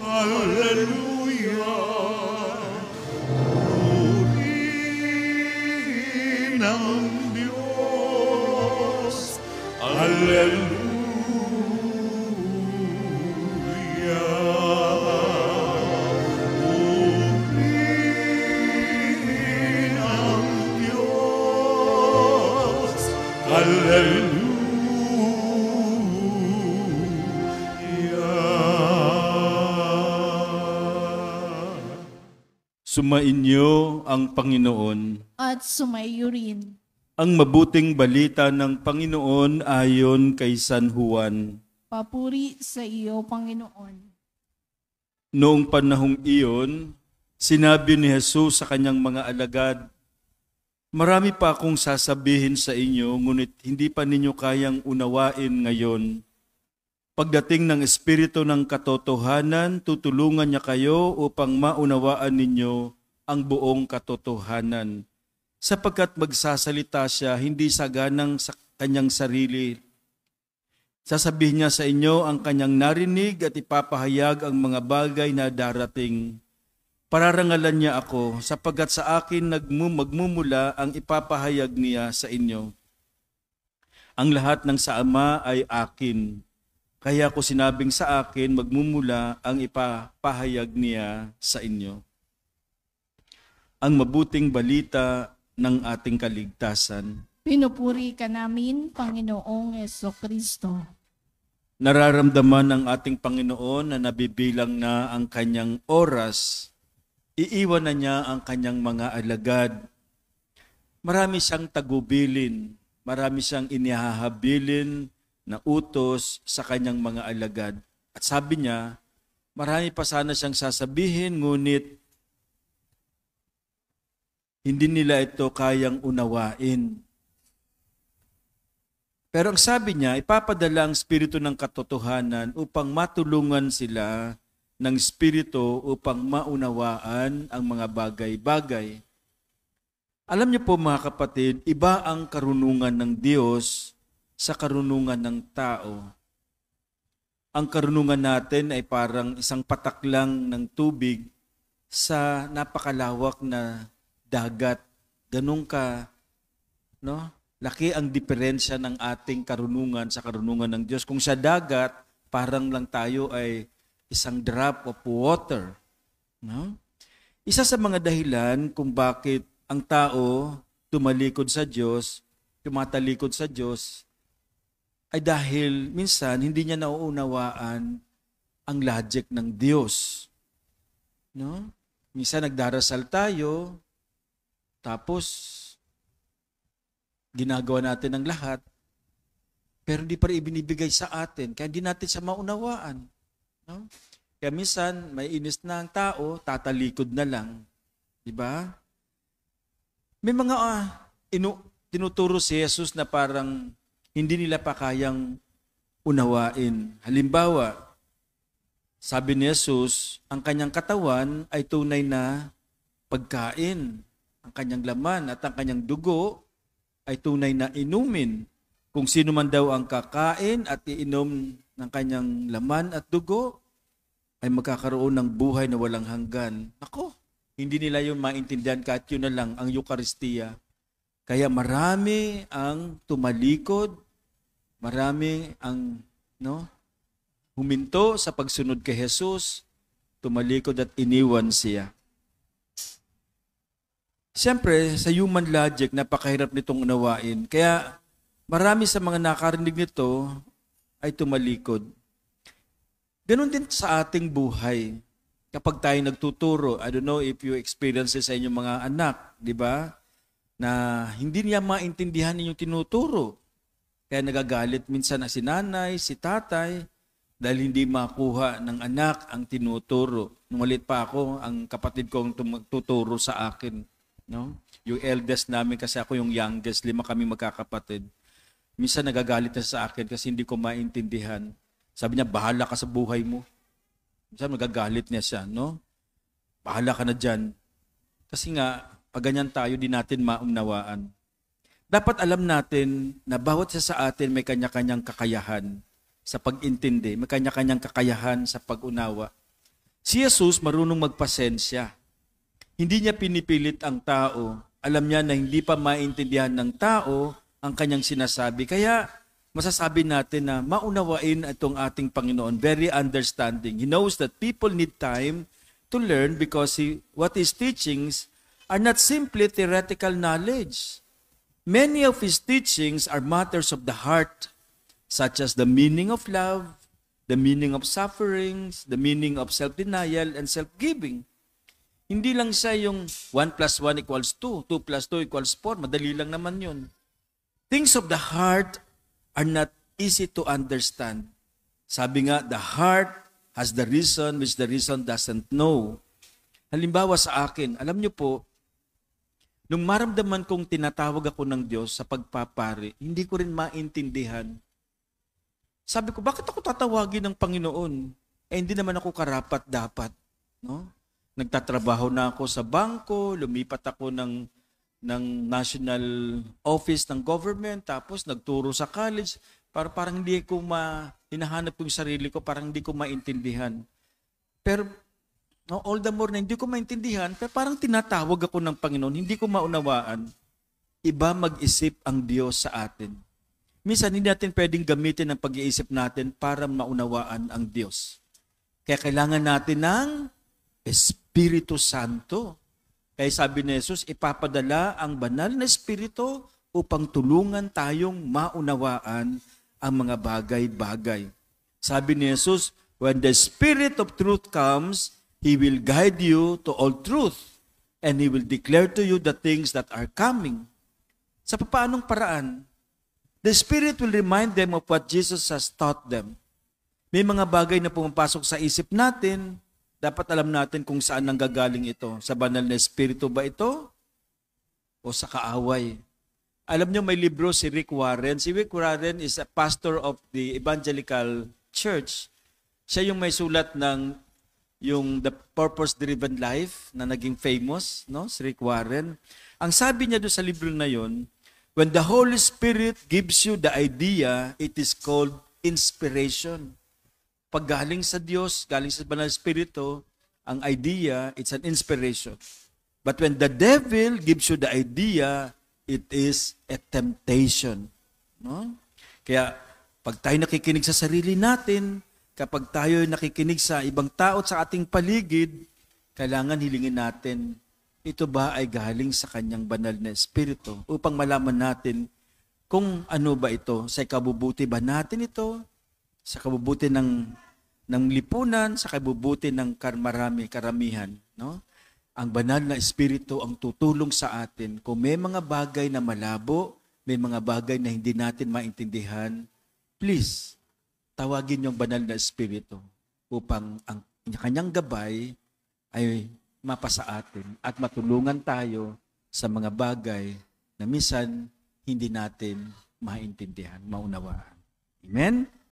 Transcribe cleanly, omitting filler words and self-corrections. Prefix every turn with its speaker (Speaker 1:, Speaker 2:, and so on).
Speaker 1: Hallelujah. Purihin ang Diyos. Hallelujah. Purihin ang Diyos. Hallelujah. Sumainyo ang Panginoon.
Speaker 2: At sumaiyo rin.
Speaker 1: Ang mabuting balita ng Panginoon ayon kay San Juan.
Speaker 2: Papuri sa iyo, Panginoon.
Speaker 1: Noong panahong iyon, sinabi ni Jesus sa kanyang mga alagad, "Marami pa akong sasabihin sa inyo, ngunit hindi pa ninyo kayang unawain ngayon. Pagdating ng Espiritu ng katotohanan, tutulungan niya kayo upang maunawaan ninyo ang buong katotohanan. Sapagkat magsasalita siya hindi saganang sa kanyang sarili. Sasabihin niya sa inyo ang kanyang narinig at ipapahayag ang mga bagay na darating. Pararangalan niya ako, sapagkat sa akin magmumula ang ipapahayag niya sa inyo. Ang lahat ng sa Ama ay akin. Kaya ko sinabing sa akin, magmumula ang ipapahayag niya sa inyo." Ang mabuting balita ng ating kaligtasan.
Speaker 2: Pinupuri ka namin, Panginoong Jesucristo.
Speaker 1: Nararamdaman ng ating Panginoon na nabibilang na ang kanyang oras. Iiwan na niya ang kanyang mga alagad. Marami siyang tagubilin, marami siyang inihahabilin na utos sa kanyang mga alagad. At sabi niya, marami pa sana siyang sasabihin, ngunit hindi nila ito kayang unawain. Pero ang sabi niya, ipapadala ang Espiritu ng katotohanan upang matulungan sila ng Espiritu upang maunawaan ang mga bagay-bagay. Alam niyo po mga kapatid, iba ang karunungan ng Diyos sa karunungan ng tao. Ang karunungan natin ay parang isang patak lang ng tubig sa napakalawak na dagat. Ganun ka, no? Laki ang diferensya ng ating karunungan sa karunungan ng Diyos. Kung sa dagat, parang lang tayo ay isang drop of water. No? Isa sa mga dahilan kung bakit ang tao tumalikod sa Diyos, tumatalikod sa Diyos, ay dahil minsan hindi niya nauunawaan ang logic ng Diyos. No? Minsan nagdarasal tayo, tapos ginagawa natin ang lahat, pero hindi pa rin ibinibigay sa atin, kaya hindi natin siya maunawaan. No? Kaya minsan, may inis na ang tao, tatalikod na lang. Di ba? May mga tinuturo si Jesus na parang hindi nila pa kayang unawain. Halimbawa, sabi ni Jesus, ang kanyang katawan ay tunay na pagkain. Ang kanyang laman at ang kanyang dugo ay tunay na inumin. Kung sino man daw ang kakain at iinom ng kanyang laman at dugo, ay magkakaroon ng buhay na walang hanggan. Ako, hindi nila yun maintindihan kahit yun na lang ang Eucharistia. Kaya marami ang tumalikod, marami ang huminto sa pagsunod kay Jesus, tumalikod at iniwan siya. Siyempre, sa human logic, napakahirap nitong unawain. Kaya marami sa mga nakarinig nito ay tumalikod. Ganon din sa ating buhay. Kapag tayo nagtuturo, I don't know if you experience it sa inyong mga anak, di ba? Na hindi niya maintindihan ninyong tinuturo. Kaya nagagalit minsan na si nanay, si tatay, dahil hindi makuha ng anak ang tinuturo. Nung maliit pa ako, ang kapatid ko ang magtuturo sa akin. No? Yung eldest namin, kasi ako yung youngest, 5 kami magkakapatid. Minsan nagagalit na sa akin kasi hindi ko maintindihan. Sabi niya, bahala ka sa buhay mo. Minsan nagagalit niya siya, no? Bahala ka na dyan. Kasi nga, pag ganyan tayo, di natin maunawaan. Dapat alam natin na bawat isa sa atin may kanya-kanyang kakayahan sa pag-intindi, may kanya-kanyang kakayahan sa pag-unawa. Si Jesus marunong magpasensya. Hindi niya pinipilit ang tao. Alam niya na hindi pa maintindihan ng tao ang kanyang sinasabi. Kaya masasabi natin na maunawain itong ating Panginoon. Very understanding. He knows that people need time to learn because what his teachings are not simply theoretical knowledge. Many of his teachings are matters of the heart, such as the meaning of love, the meaning of sufferings, the meaning of self-denial, and self-giving. Hindi lang siya yung 1 plus 1 equals 2, 2 plus 2 equals 4, madali lang naman yun. Things of the heart are not easy to understand. Sabi nga, the heart has the reason which the reason doesn't know. Halimbawa sa akin, alam niyo po, nung maramdaman kong tinatawag ako ng Diyos sa pagpapari, hindi ko rin maintindihan. Sabi ko, bakit ako tatawagin ng Panginoon? Hindi naman ako karapat dapat. No? Nagtatrabaho na ako sa bangko, lumipat ako ng national office ng government, tapos nagturo sa college, parang hindi ko hinahanap yung sarili ko, parang hindi ko maintindihan. Pero all the more na hindi ko maintindihan, pero parang tinatawag ako ng Panginoon, hindi ko maunawaan. Iba mag-isip ang Diyos sa atin. Minsan, hindi natin pwedeng gamitin ang pag-iisip natin para maunawaan ang Diyos. Kaya kailangan natin ng Espiritu Santo. Kaya sabi ni Jesus, ipapadala ang banal na Espiritu upang tulungan tayong maunawaan ang mga bagay-bagay. Sabi ni Jesus, when the Spirit of truth comes, He will guide you to all truth, and He will declare to you the things that are coming. Sa paanong paraan? The Spirit will remind them of what Jesus has taught them. May mga bagay na pumapasok sa isip natin, dapat alam natin kung saan nanggagaling ito. Sa banal na Espiritu ba ito? O sa kaaway? Alam niyo, may libro si Rick Warren. Si Rick Warren is a pastor of the Evangelical Church. Siya yung may sulat ng yung The Purpose-Driven Life na naging famous, no? Si Rick Warren. Ang sabi niya doon sa libro na yon, when the Holy Spirit gives you the idea, it is called inspiration. Pag galing sa Diyos, galing sa Banal Espiritu, ang idea, it's an inspiration. But when the devil gives you the idea, it is a temptation. No? Kaya, pag tayo nakikinig sa sarili natin, kapag tayo nakikinig sa ibang tao at sa ating paligid, kailangan hilingin natin, ito ba ay galing sa kanyang banal na Espiritu upang malaman natin kung ano ba ito, sa kabubuti ba natin ito, sa kabubuti ng lipunan, sa kabubuti ng karamihan. No? Ang banal na Espiritu ang tutulong sa atin kung may mga bagay na malabo, may mga bagay na hindi natin maintindihan, please, tawagin yung banal na Espiritu upang ang kanyang gabay ay mapasa atin at matulungan tayo sa mga bagay na minsan hindi natin maintindihan, maunawaan. Amen?